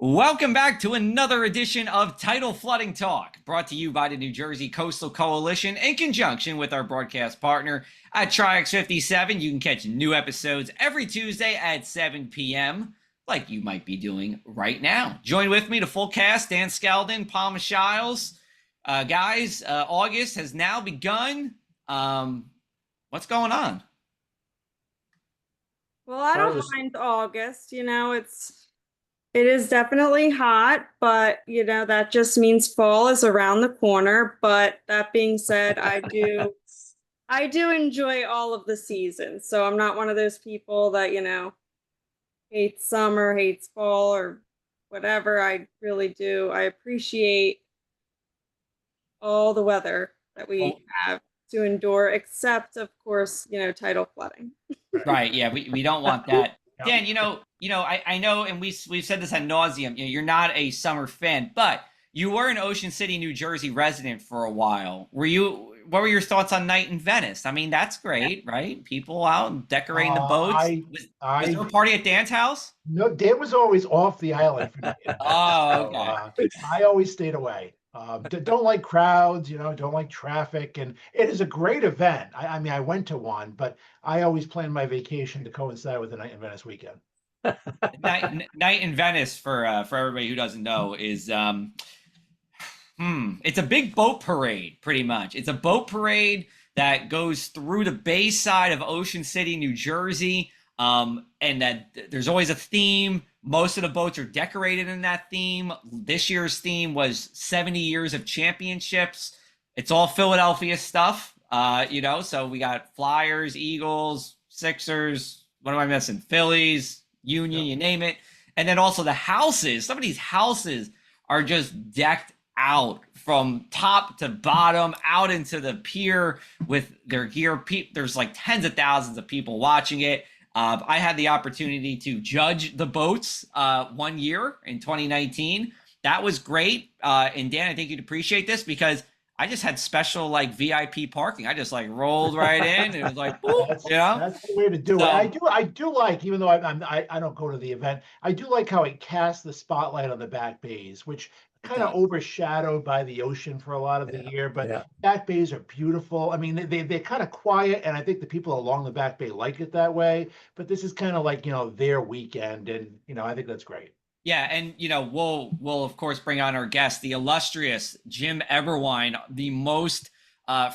Welcome back to another edition of Tidal Flooding Talk, brought to you by the New Jersey Coastal Coalition in conjunction with our broadcast partner at Triax 57. You can catch new episodes every Tuesday at 7 p.m., like you might be doing right now. Join with me, the full cast, Dan Skeldon, Palma Shiles. Guys, August has now begun. What's going on? Well, I don't mind August. It is definitely hot, but that just means fall is around the corner. But that being said, I do enjoy all of the seasons. So I'm not one of those people that, hates summer, hates fall, or whatever. I really do. I appreciate all the weather that we have to endure, except of course, tidal flooding. Right. Yeah, we don't want that. Dan, I know, and we've said this ad nauseum. You're not a summer fan, but you were an Ocean City, New Jersey resident for a while. What were your thoughts on Night in Venice? I mean, that's great, right? People out decorating the boats. Was there a party at Dan's house? No, Dan was always off the island for Night in Venice. Oh, okay. I always stayed away. Don't like crowds, don't like traffic, and it is a great event. I mean, I went to one, but I always plan my vacation to coincide with the Night in Venice weekend. Night in Venice, for everybody who doesn't know, is it's a big boat parade, pretty much. It's a boat parade that goes through the bay side of Ocean City, New Jersey, and that there's always a theme. Most of the boats are decorated in that theme. This year's theme was 70 years of championships. It's all Philadelphia stuff, so we got Flyers, Eagles, Sixers. What am I missing? Phillies, Union, you name it. And then also the houses. Some of these houses are just decked out from top to bottom, out into the pier with their gear. There's like tens of thousands of people watching it. I had the opportunity to judge the boats 1 year in 2019. That was great. And Dan, I think you'd appreciate this because I just had special VIP parking. I just rolled right in. And it was like, boop, that's the way to do it. I do like, even though I don't go to the event, I do like how it casts the spotlight on the back bays, which kind of overshadowed by the ocean for a lot of the year, but back bays are beautiful. I mean, they're kind of quiet, and I think the people along the back bay like it that way, but this is kind of like, their weekend, and, I think that's great. Yeah, and, we'll of course bring on our guest, the illustrious Jim Eberwine, the most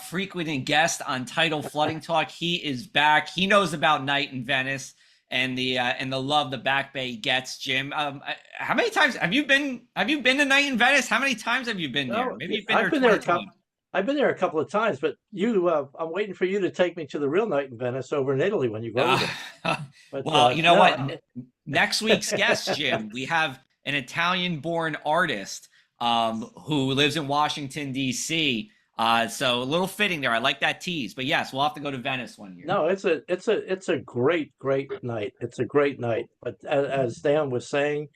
frequent guest on Tidal Flooding Talk. He is back. He knows about Night in Venice and the love the Back Bay gets. Jim, how many times have you been to Night in Venice? How many times have you been there? Maybe you've been there 20 times. I've been there a couple of times, but I'm waiting for you to take me to the real Night in Venice over in Italy when you go there. But, well, you know what? Next week's guest, Jim, we have an Italian-born artist who lives in Washington, D.C., so a little fitting there. I like that tease, but yes, we'll have to go to Venice one year. No, it's a great night. It's a great night. But as Dan was saying,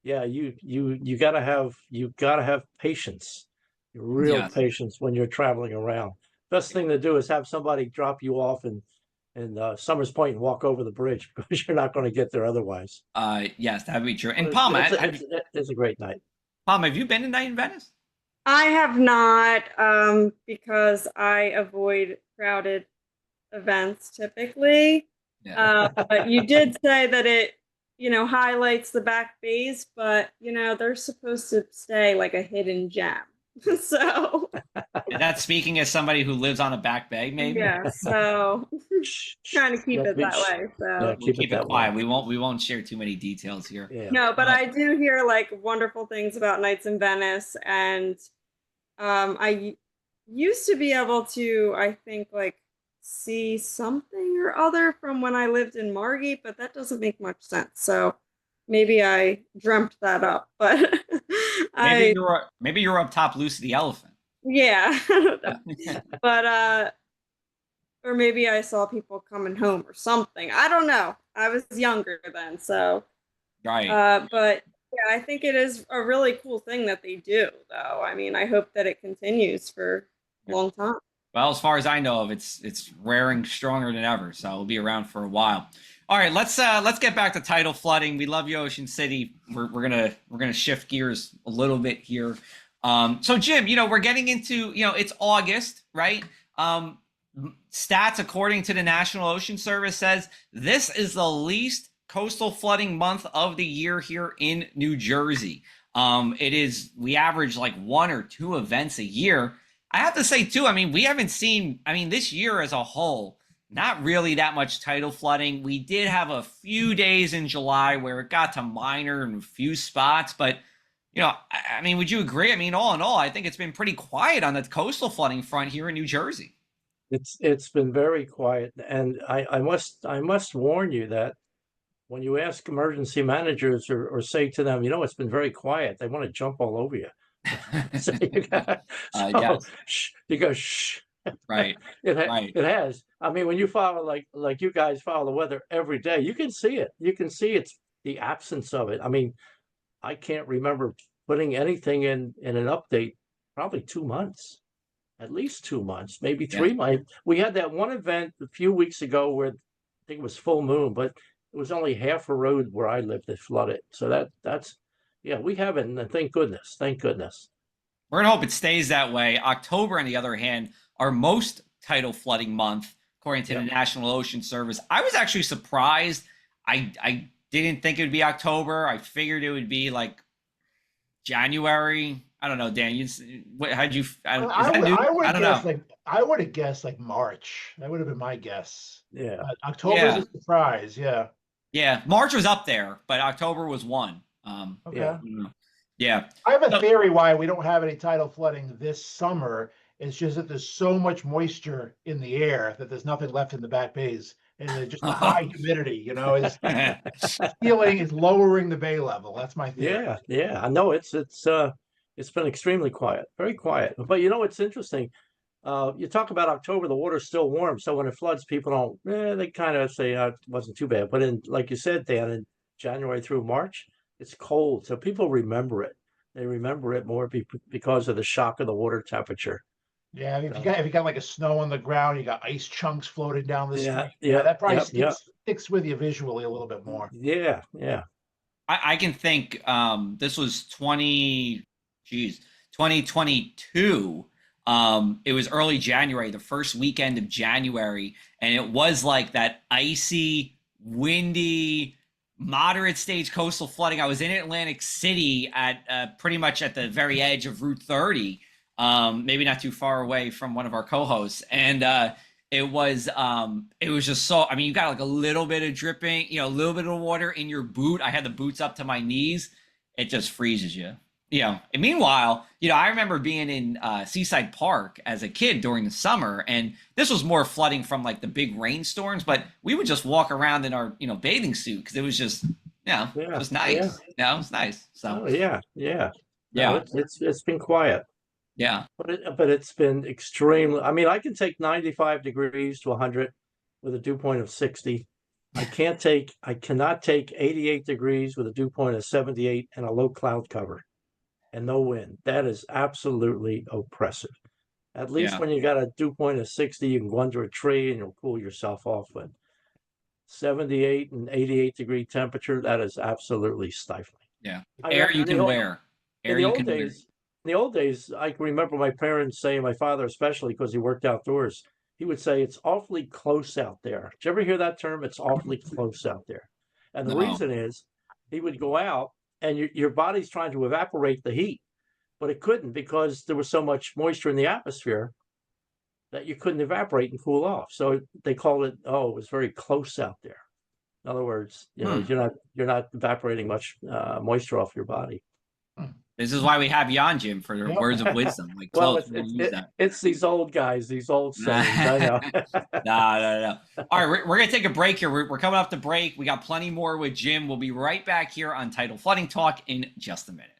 yeah, you gotta have patience, real patience when you're traveling around. Best thing to do is have somebody drop you off in Summers Point and walk over the bridge because you're not going to get there otherwise. Yes, that'd be true. And Palma, it's a great night. Palma, have you been to Night in Venice? I have not, because I avoid crowded events typically. But you did say that it, highlights the back bays, but they're supposed to stay like a hidden gem. So that's speaking as somebody who lives on a back bay, maybe. Yeah, so trying to keep it that way. So we'll keep it quiet. We won't share too many details here. Yeah. No, but I do hear wonderful things about Nights in Venice, and I used to be able to, I think, see something or other from when I lived in Margate, but that doesn't make much sense. So maybe I dreamt that up, but maybe you're up top Lucy the elephant. Yeah. But or maybe I saw people coming home or something. I don't know. I was younger then, so right. But yeah, I think it is a really cool thing that they do, though. I mean, I hope that it continues for a long time. Well, as far as I know of, it's raring stronger than ever, so it'll be around for a while. All right, let's get back to tidal flooding. We love you, Ocean City. We're gonna shift gears a little bit here. So Jim, we're getting into, it's August, right? Stats according to the National Ocean Service says this is the least coastal flooding month of the year here in New Jersey. We average like 1 or 2 events a year. I have to say too, we haven't seen, this year as a whole, not really that much tidal flooding. We did have a few days in July where it got to minor in a few spots, but would you agree? All in all, I think it's been pretty quiet on the coastal flooding front here in New Jersey. It's been very quiet, and I must warn you that when you ask emergency managers or say to them, it's been very quiet, they want to jump all over you. So Yes. You go, shh. Right. It has. When you follow like you guys follow the weather every day, you can see it. You can see it's the absence of it. I can't remember putting anything in an update probably 2 months, at least 2 months, maybe 3 months. We had that one event a few weeks ago where I think it was full moon, but it was only half a road where I lived that flooded. So that's we haven't. And thank goodness. Thank goodness. We're gonna hope it stays that way. October, on the other hand, our most tidal flooding month, according to the National Ocean Service. I was actually surprised. I didn't think it would be October. I figured it would be like January. I don't know, Dan. How'd you? I would have guessed like March. That would have been my guess. Yeah. October's a surprise. Yeah. Yeah. March was up there, but October was 1. Okay. Yeah. I have a theory why we don't have any tidal flooding this summer. It's just that there's so much moisture in the air that there's nothing left in the back bays. And there's just the high humidity, is feeling is lowering the bay level. That's my theory. Yeah. I know it's been extremely quiet, very quiet. But it's interesting. You talk about October, the water's still warm. So when it floods, people they kind of say it wasn't too bad. But like you said, Dan, in January through March, it's cold. So people remember it. They remember it more because of the shock of the water temperature. Yeah, if you got like a snow on the ground, you got ice chunks floating down the street. Yeah, that probably sticks with you visually a little bit more. Yeah. I can think this was 2022. It was early January, the first weekend of January, and it was like that icy, windy, moderate stage coastal flooding. I was in Atlantic City at pretty much at the very edge of Route 30. Maybe not too far away from one of our co-hosts. And it was just so, you got like a little bit of dripping, a little bit of water in your boot. I had the boots up to my knees. It just freezes you. And meanwhile, I remember being in Seaside Park as a kid during the summer, and this was more flooding from like the big rainstorms, but we would just walk around in our, bathing suit because it was just, it was nice. It was nice. So yeah. No, it's been quiet. Yeah. But it's been extremely, I can take 95 degrees to 100 with a dew point of 60. I cannot take 88 degrees with a dew point of 78 and a low cloud cover and no wind. That is absolutely oppressive. At least when you got a dew point of 60, you can go under a tree and you'll cool yourself off. But 78 and 88 degree temperature, that is absolutely stifling. Yeah. Air you can wear. In the old days, I can remember my parents saying, my father especially, because he worked outdoors, he would say, it's awfully close out there. Did you ever hear that term? It's awfully close out there. And the reason is he would go out and your body's trying to evaporate the heat, but it couldn't because there was so much moisture in the atmosphere that you couldn't evaporate and cool off. So they called it, it was very close out there. In other words, you're not evaporating much moisture off your body. This is why we have you on, Jim, for the words of wisdom. Like, well, it's these old guys, these old sayings. I know. No. All right, we're going to take a break here. We're coming up to break. We got plenty more with Jim. We'll be right back here on Tidal Flooding Talk in just a minute.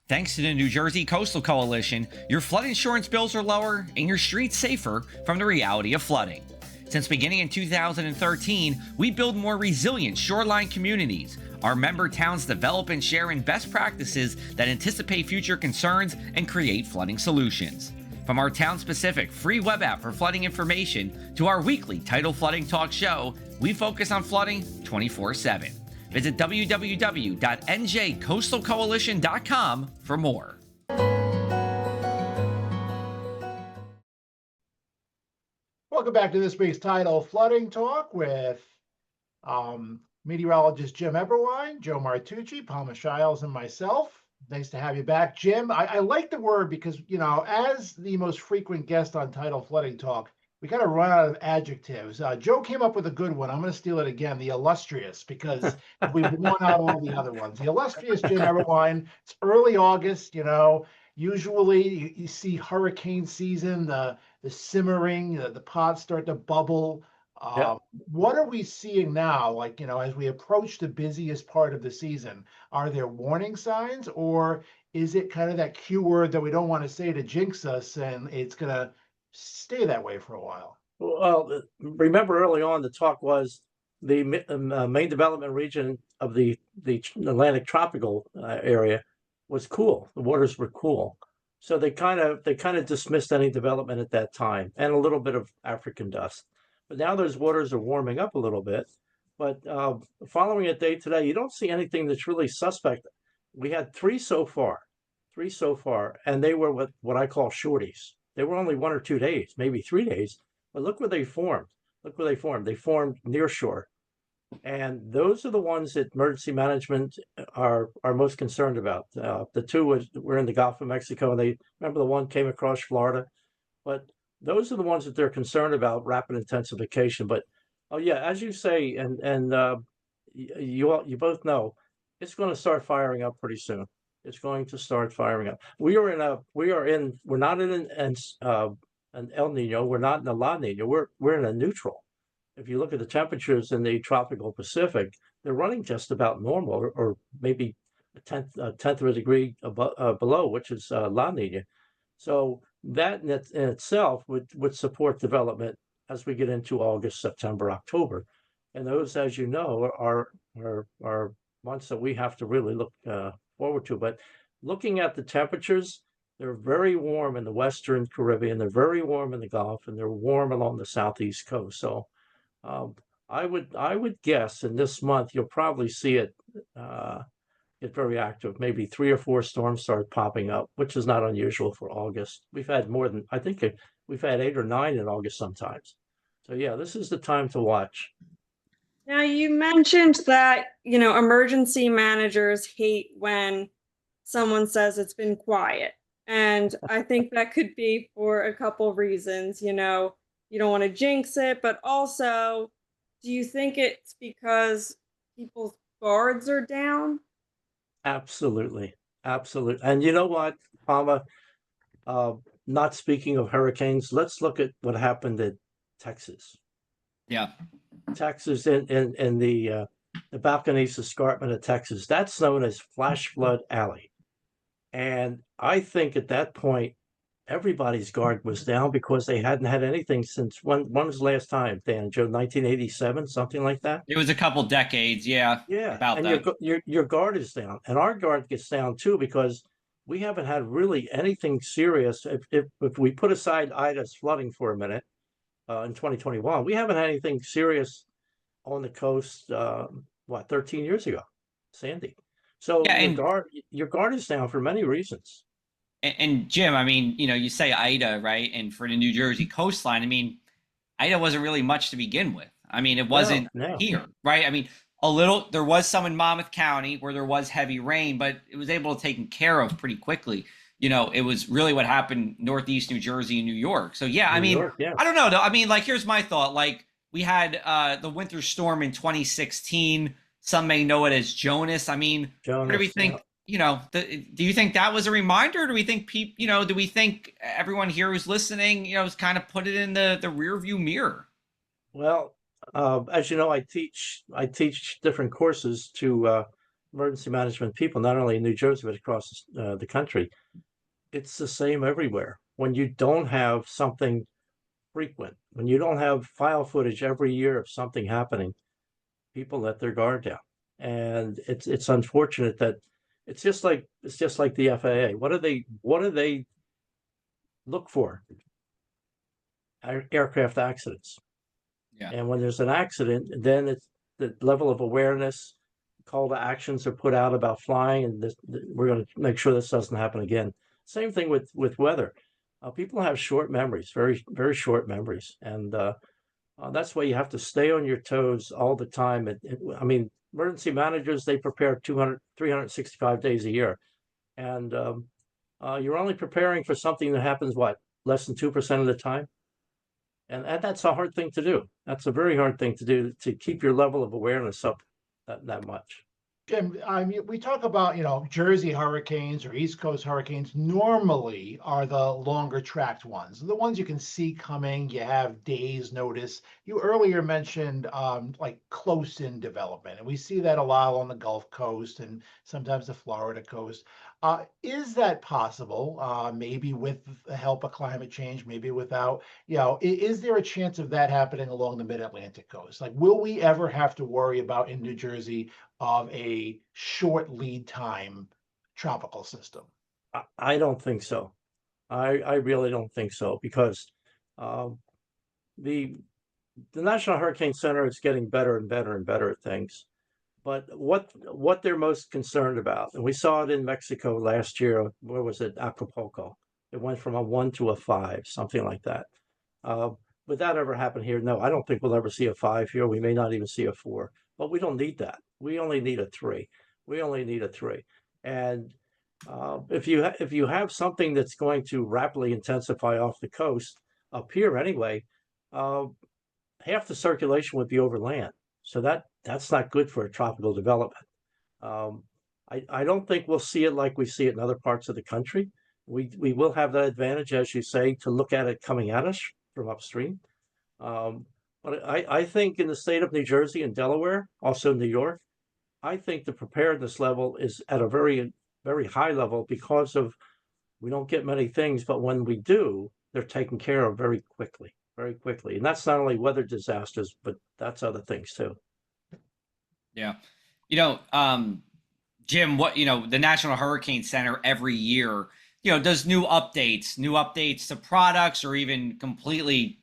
Thanks to the New Jersey Coastal Coalition, your flood insurance bills are lower and your streets safer from the reality of flooding. Since beginning in 2013, we build more resilient shoreline communities. Our member towns develop and share in best practices that anticipate future concerns and create flooding solutions. From our town-specific free web app for flooding information to our weekly Tidal Flooding Talk show, we focus on flooding 24/7. Visit www.njcoastalcoalition.com for more. Welcome back to this week's Tidal Flooding Talk with meteorologist Jim Eberwine, Joe Martucci, Palma Shiles, and myself. Nice to have you back, Jim. I like the word because, you know, as the most frequent guest on Tidal Flooding Talk, we kind of run out of adjectives. Joe came up with a good one. I'm going to steal it again, the illustrious, because we've worn out all the other ones. The illustrious Jim Eberwine. It's early August, you know. Usually you see hurricane season, the simmering, the pots start to bubble. What are we seeing now? Like, you know, as we approach the busiest part of the season, are there warning signs, or is it kind of that Q word that we don't want to say to jinx us and it's going to stay that way for a while? Well, remember early on, the talk was the main development region of the Atlantic tropical area was cool. The waters were cool. So they kind of dismissed any development at that time, and a little bit of African dust. But now those waters are warming up a little bit. But following a day today, you don't see anything that's really suspect. We had three so far, and they were what I call shorties. They were only 1 or 2 days, maybe 3 days. But look where they formed. They formed near shore. And those are the ones that emergency management are most concerned about. The two were in the Gulf of Mexico, and they remember the one came across Florida. But those are the ones that they're concerned about, rapid intensification. But oh yeah, as you say, and you both know, it's going to start firing up pretty soon. It's going to start firing up. We're not in an El Nino. We're not in a La Nina. We're in a neutral. If you look at the temperatures in the tropical Pacific, they're running just about normal, or maybe a tenth of a degree below, which is La Nina. So that in itself would support development as we get into August, September, October, and those, as you know, are months that we have to really look forward to. But looking at the temperatures, they're very warm in the Western Caribbean, they're very warm in the Gulf, and they're warm along the southeast coast. So I would guess in this month you'll probably see it get very active. Maybe 3 or 4 storms start popping up, which is not unusual for August. We've had more than, I think we've had 8 or 9 in August sometimes. So yeah, this is the time to watch. Now, you mentioned that, you know, emergency managers hate when someone says it's been quiet. And I think that could be for a couple of reasons. You know, you don't want to jinx it, but also, do you think it's because people's guards are down? Absolutely. And you know what, Palma, not speaking of hurricanes, let's look at what happened in Texas. Yeah. Texas in the Balcones Escarpment of Texas. That's known as Flash Flood Alley. And I think at that point, everybody's guard was down because they hadn't had anything since when was the last time, Dan, Joe, 1987, something like that? It was a couple decades, yeah. About and that. Your guard is down, and our guard gets down too, because we haven't had really anything serious. If we put aside Ida's flooding for a minute, in 2021, we haven't had anything serious on the coast. 13 years ago, Sandy. So yeah, your guard is down for many reasons. And Jim, I mean, you know, you say Ida, right? And for the New Jersey coastline, I mean, Ida wasn't really much to begin with. I mean, it wasn't here, right? I mean, there was some in Monmouth County where there was heavy rain, but it was able to taken care of pretty quickly. You know, it was really what happened Northeast New Jersey and New York. So yeah, I mean, I don't know though. I mean, like, here's my thought. Like, we had the winter storm in 2016. Some may know it as Jonas. I mean, what do we think? You know, do you think that was a reminder? Or do we think do we think everyone here who's listening, you know, has kind of put it in the rear view mirror? Well, as you know, I teach different courses to emergency management people, not only in New Jersey, but across the country. It's the same everywhere. When you don't have something frequent, when you don't have file footage every year of something happening, people let their guard down. And it's unfortunate that it's just like the FAA. What are they look for aircraft accidents. Yeah. And when there's an accident, then it's the level of awareness, call to actions are put out about flying, and we're going to make sure this doesn't happen again. Same thing with weather. People have short memories, very, very short memories. And that's why you have to stay on your toes all the time. I mean, emergency managers, they prepare 365 days a year. And you're only preparing for something that happens, what, less than 2% of the time? And that's a hard thing to do. That's a very hard thing to do, to keep your level of awareness up that much. Jim, I mean, we talk about, Jersey hurricanes or East Coast hurricanes normally are the longer tracked ones, the ones you can see coming, you have days notice. You earlier mentioned like close in development, and we see that a lot on the Gulf Coast and sometimes the Florida coast. Is that possible? Maybe with the help of climate change, maybe without, is there a chance of that happening along the mid-Atlantic coast? Like, will we ever have to worry about in New Jersey of a short lead time tropical system? I don't think so. I really don't think so, because the National Hurricane Center is getting better and better and better at things. But what they're most concerned about, and we saw it in Mexico last year, where was it, Acapulco? It went from a 1 to a 5, something like that. Would that ever happen here? No, I don't think we'll ever see a 5 here. We may not even see a 4, but we don't need that. We only need a 3. We only need a 3. And if you have something that's going to rapidly intensify off the coast, up here anyway, half the circulation would be over land. So that's not good for a tropical development. I don't think we'll see it like we see it in other parts of the country. We will have that advantage, as you say, to look at it coming at us from upstream. But I think in the state of New Jersey and Delaware, also New York, I think the preparedness level is at a very, very high level, because of, we don't get many things, but when we do, they're taken care of very quickly. Very quickly. And that's not only weather disasters, but that's other things too. Yeah. Jim, the National Hurricane Center every year, does new updates to products, or even completely,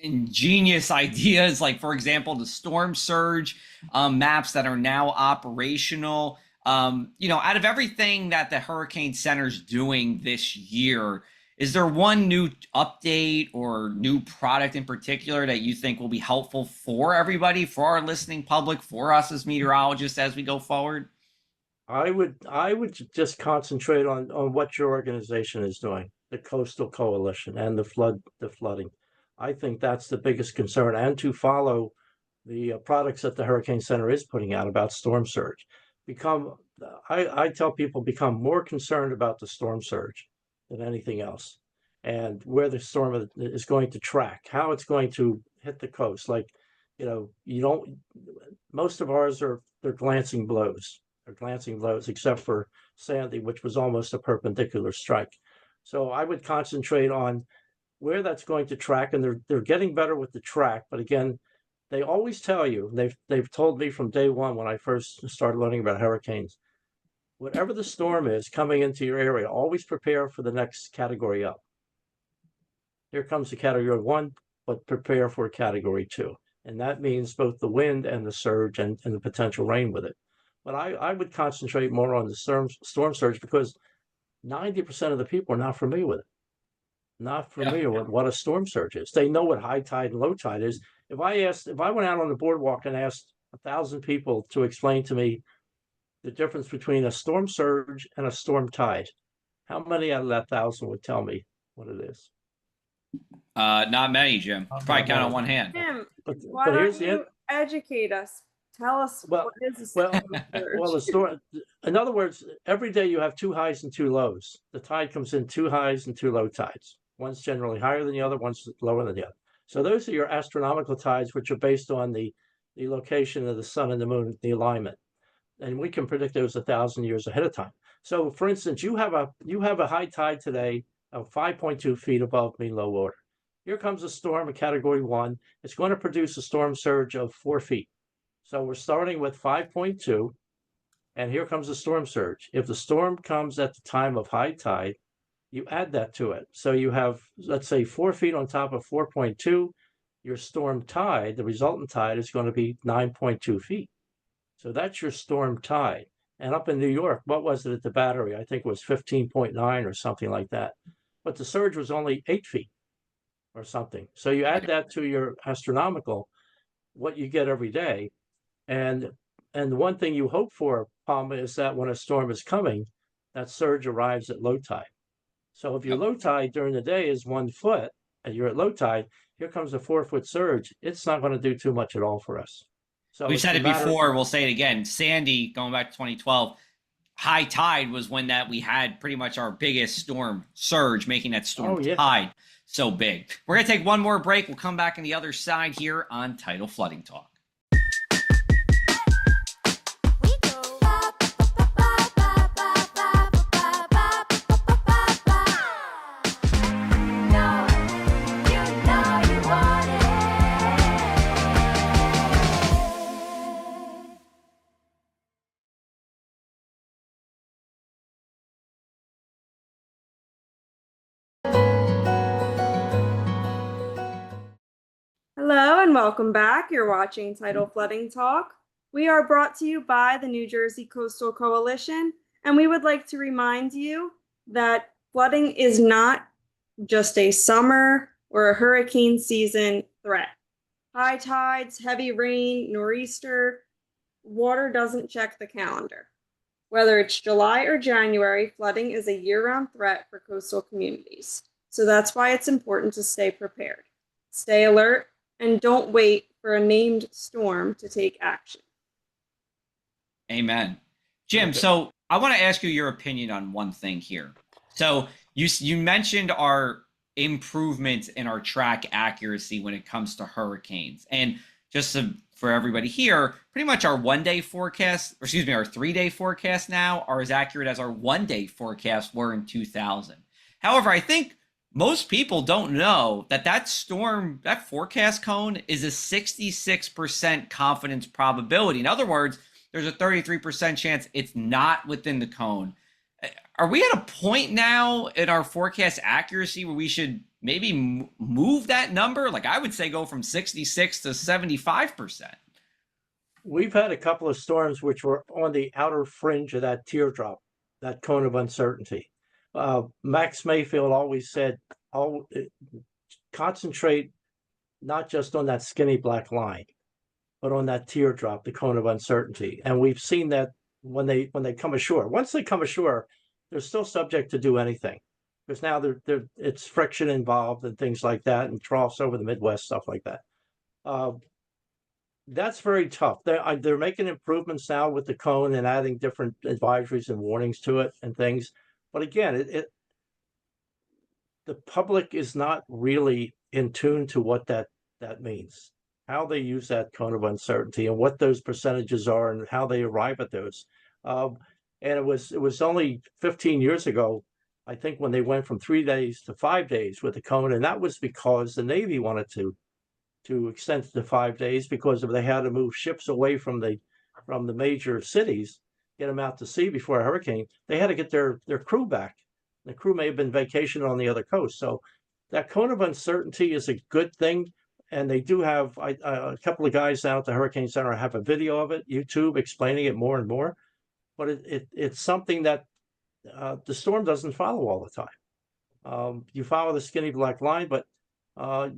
ingenious ideas, like, for example, the storm surge maps that are now operational. Out of everything that the Hurricane Center's doing this year, is there one new update or new product in particular that you think will be helpful for everybody, for our listening public, for us as meteorologists as we go forward? I would just concentrate on what your organization is doing, the Coastal Coalition and the flooding. I think that's the biggest concern, and to follow the products that the Hurricane Center is putting out about storm surge. I tell people, become more concerned about the storm surge than anything else, and where the storm is going to track, how it's going to hit the coast. Like, most of ours they're glancing blows. They're glancing blows, except for Sandy, which was almost a perpendicular strike. So I would concentrate on where that's going to track, and they're getting better with the track. But again, they always tell you, they've told me from day one when I first started learning about hurricanes, whatever the storm is coming into your area, always prepare for the next category up. Here comes the category 1, but prepare for category 2. And that means both the wind and the surge and the potential rain with it. But I would concentrate more on the storm surge, because 90% of the people are not familiar with it. Not familiar with what a storm surge is. They know what high tide and low tide is. If I went out on the boardwalk and asked 1,000 people to explain to me the difference between a storm surge and a storm tide, how many out of that 1,000 would tell me what it is? Not many, Jim. Probably count on one hand. Jim, But why here's don't you educate us? Tell us what is a storm surge? the storm. In other words, every day you have 2 highs and 2 lows. The tide comes in 2 highs and 2 low tides. One's generally higher than the other, one's lower than the other. So those are your astronomical tides, which are based on the location of the sun and the moon, the alignment. And we can predict those 1,000 years ahead of time. So for instance, you have a high tide today of 5.2 feet above mean low water. Here comes a storm, a category 1. It's going to produce a storm surge of 4 feet. So we're starting with 5.2, and here comes a storm surge. If the storm comes at the time of high tide, you add that to it. So you have, let's say, 4 feet on top of 4.2. Your storm tide, the resultant tide, is going to be 9.2 feet. So that's your storm tide. And up in New York, what was it at the Battery? I think it was 15.9 or something like that. But the surge was only 8 feet or something. So you add that to your astronomical, what you get every day. And the one thing you hope for, Palma, is that when a storm is coming, that surge arrives at low tide. So if your low tide during the day is 1 foot and you're at low tide, here comes a 4-foot surge. It's not going to do too much at all for us. So we've said it before. We'll say it again. Sandy, going back to 2012, high tide was when that we had pretty much our biggest storm surge, making that storm tide so big. We're going to take one more break. We'll come back on the other side here on Tidal Flooding Talk. Hello and welcome back. You're watching Tidal Flooding Talk. We are brought to you by the New Jersey Coastal Coalition, and we would like to remind you that flooding is not just a summer or a hurricane season threat. High tides, heavy rain, nor'easter, water doesn't check the calendar. Whether it's July or January, flooding is a year-round threat for coastal communities. So that's why it's important to stay prepared, stay alert, and don't wait for a named storm to take action. Amen. Jim, so I want to ask you your opinion on one thing here. So you mentioned our improvements in our track accuracy when it comes to hurricanes. And just for everybody here, pretty much our 1-day forecast, or excuse me, our 3-day forecast now are as accurate as our 1-day forecast were in 2000. However, I think most people don't know that that storm, that forecast cone is a 66% confidence probability. In other words, there's a 33% chance it's not within the cone. Are we at a point now in our forecast accuracy where we should maybe move that number? Like I would say go from 66 to 75%. We've had a couple of storms which were on the outer fringe of that teardrop, that cone of uncertainty. Max Mayfield always said, concentrate not just on that skinny black line, but on that teardrop, the cone of uncertainty. And we've seen that when they come ashore. Once they come ashore, they're still subject to do anything, because now it's friction involved and things like that, and troughs over the Midwest, stuff like that. That's very tough. They're making improvements now with the cone and adding different advisories and warnings to it and things. But again, the public is not really in tune to what that means, how they use that cone of uncertainty and what those percentages are and how they arrive at those. And it was only 15 years ago, I think, when they went from 3 days to 5 days with the cone, and that was because the Navy wanted to extend it to 5 days because if they had to move ships away from the major cities, get them out to sea before a hurricane, they had to get their crew back. The crew may have been vacationing on the other coast. So that cone of uncertainty is a good thing. And they do have a couple of guys down at the Hurricane Center have a video of it, YouTube, explaining it more and more. But it's something that the storm doesn't follow all the time. You follow the skinny black line, but to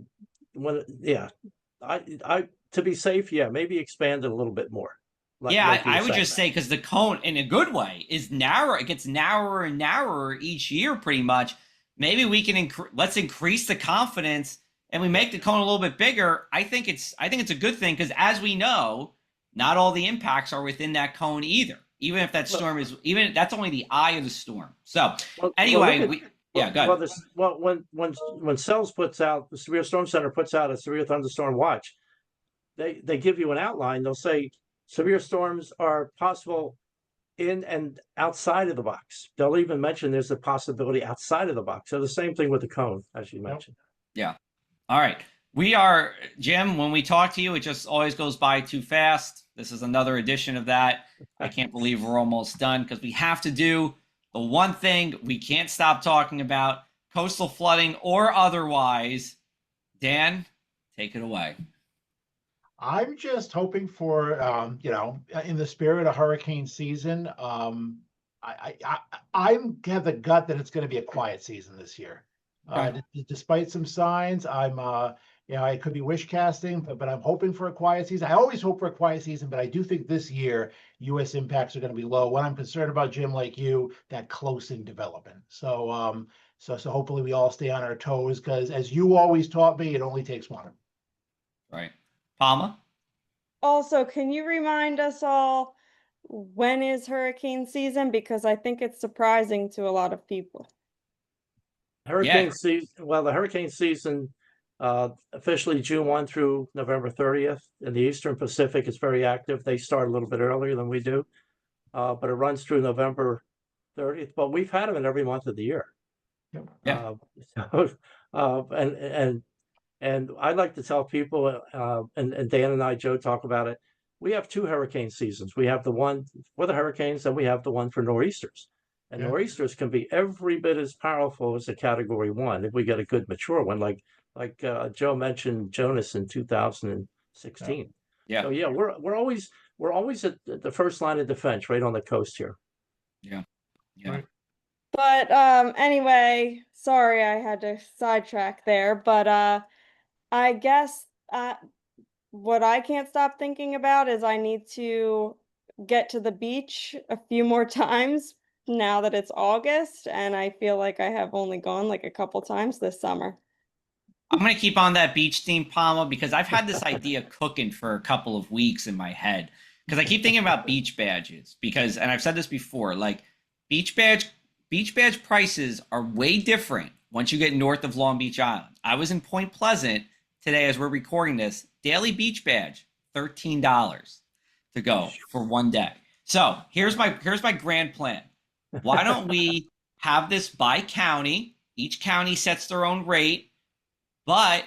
be safe, maybe expand it a little bit more. I would just say, because the cone, in a good way, is narrow. It gets narrower and narrower each year, pretty much. Maybe we can let's increase the confidence, and we make the cone a little bit bigger. I think it's a good thing, because as we know, not all the impacts are within that cone either. Even if that storm that's only the eye of the storm. So anyway, go ahead. When CELS puts out, the Severe Storm Center puts out a severe thunderstorm watch, they give you an outline. They'll say severe storms are possible in and outside of the box. They'll even mention there's a possibility outside of the box. So the same thing with the cone, as you mentioned. Yeah. All right. We are, Jim, when we talk to you, it just always goes by too fast. This is another edition of that. I can't believe we're almost done, because we have to do the the one thing we can't stop talking about, coastal flooding or otherwise. Dan, take it away. I'm just hoping for, in the spirit of hurricane season, I have the gut that it's going to be a quiet season this year. Despite some signs, I could be wish casting, but I'm hoping for a quiet season. I always hope for a quiet season, but I do think this year U.S. impacts are going to be low. What I'm concerned about, Jim, like you, that close-in development. So hopefully we all stay on our toes, because as you always taught me, it only takes one. Right. Palma? Also, can you remind us all, when is hurricane season? Because I think it's surprising to a lot of people. Hurricane season. Well, the hurricane season officially June 1 through November 30th. In the Eastern Pacific, it's very active. They start a little bit earlier than we do, but it runs through November 30th. But we've had them in every month of the year. Yeah. And I like to tell people, and Dan and I, Joe, talk about it. We have two hurricane seasons. We have the one for the hurricanes, and we have the one for nor'easters. And nor'easters can be every bit as powerful as a Category 1 if we get a good mature one, like Joe mentioned Jonas in 2016. Yeah. So yeah, we're always at the first line of defense, right on the coast here. Yeah. Right. But anyway, sorry I had to sidetrack there, but I guess what I can't stop thinking about is I need to get to the beach a few more times now that it's August, and I feel like I have only gone like a couple times this summer. I'm going to keep on that beach theme, Palma, because I've had this idea cooking for a couple of weeks in my head, because I keep thinking about beach badges, and I've said this before, like beach badge prices are way different once you get north of Long Beach Island. I was in Point Pleasant today as we're recording this. Daily beach badge, $13 to go for one day. So here's my grand plan. Why don't we have this by county? Each county sets their own rate, but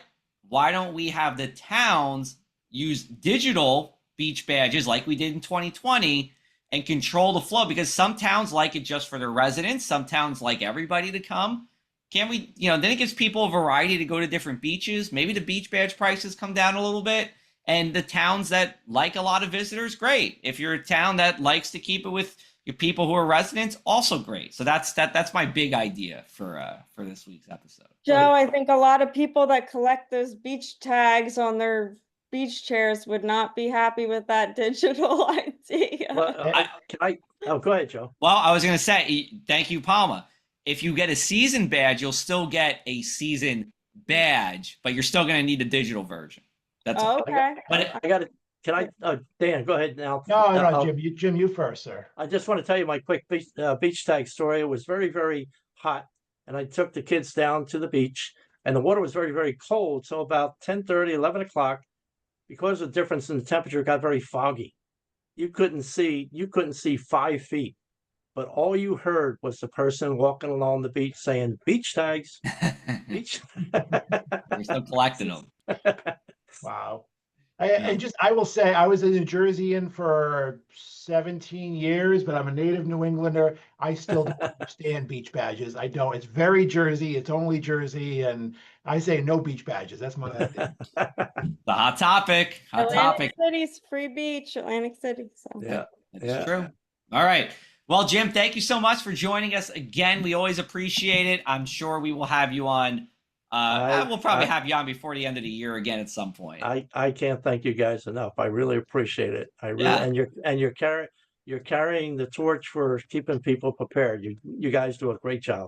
why don't we have the towns use digital beach badges like we did in 2020 and control the flow? Because some towns like it just for their residents. Some towns like everybody to come. Can we, then it gives people a variety to go to different beaches. Maybe the beach badge prices come down a little bit. And the towns that like a lot of visitors, great. If you're a town that likes to keep it with your people who are residents, also great. So that's my big idea for this week's episode. Joe, I think a lot of people that collect those beach tags on their beach chairs would not be happy with that digital idea. Well, go ahead, Joe. Well, I was going to say, thank you, Palma. If you get a season badge, you'll still get a season badge, but you're still going to need a digital version. That's okay. Dan, go ahead now. No, Jim, you first, sir. I just want to tell you my quick beach tag story. It was very, very hot, and I took the kids down to the beach, and the water was very, very cold. So about 10:30, 11 o'clock, because of the difference in the temperature, it got very foggy. You couldn't see 5 feet, but all you heard was the person walking along the beach saying, "Beach tags, beach." We're still collecting them. Wow. I will say, I was a New Jerseyan for 17 years, but I'm a native New Englander. I still don't understand beach badges. I don't. It's very Jersey. It's only Jersey. And I say no beach badges. That's my idea. The hot topic. Atlantic City's free beach, Atlantic City. So. Yeah. That's true. All right. Well, Jim, thank you so much for joining us again. We always appreciate it. I'm sure we will have you on. We'll probably have you on before the end of the year again at some point. I can't thank you guys enough. I really appreciate it. You're carrying the torch for keeping people prepared. You guys do a great job.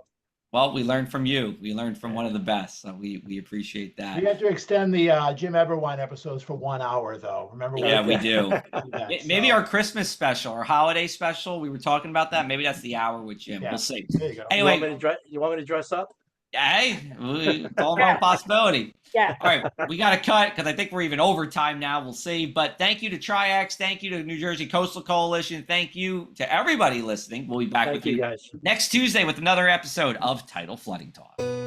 Well, we learned from you. We learned from one of the best, so we appreciate that. We have to extend the Jim Eberwine episodes for 1 hour, though. Remember? Yeah, we do. Maybe our Christmas special, our holiday special. We were talking about that. Maybe that's the hour with Jim. Yeah. We'll see. There you go. Anyway, you want me to dress up? Hey, it's all about possibility. Yeah. All right, we got to cut because I think we're even over time now. We'll see. But thank you to Triax. Thank you to New Jersey Coastal Coalition. Thank you to everybody listening. We'll be back with you guys next Tuesday with another episode of Tidal Flooding Talk.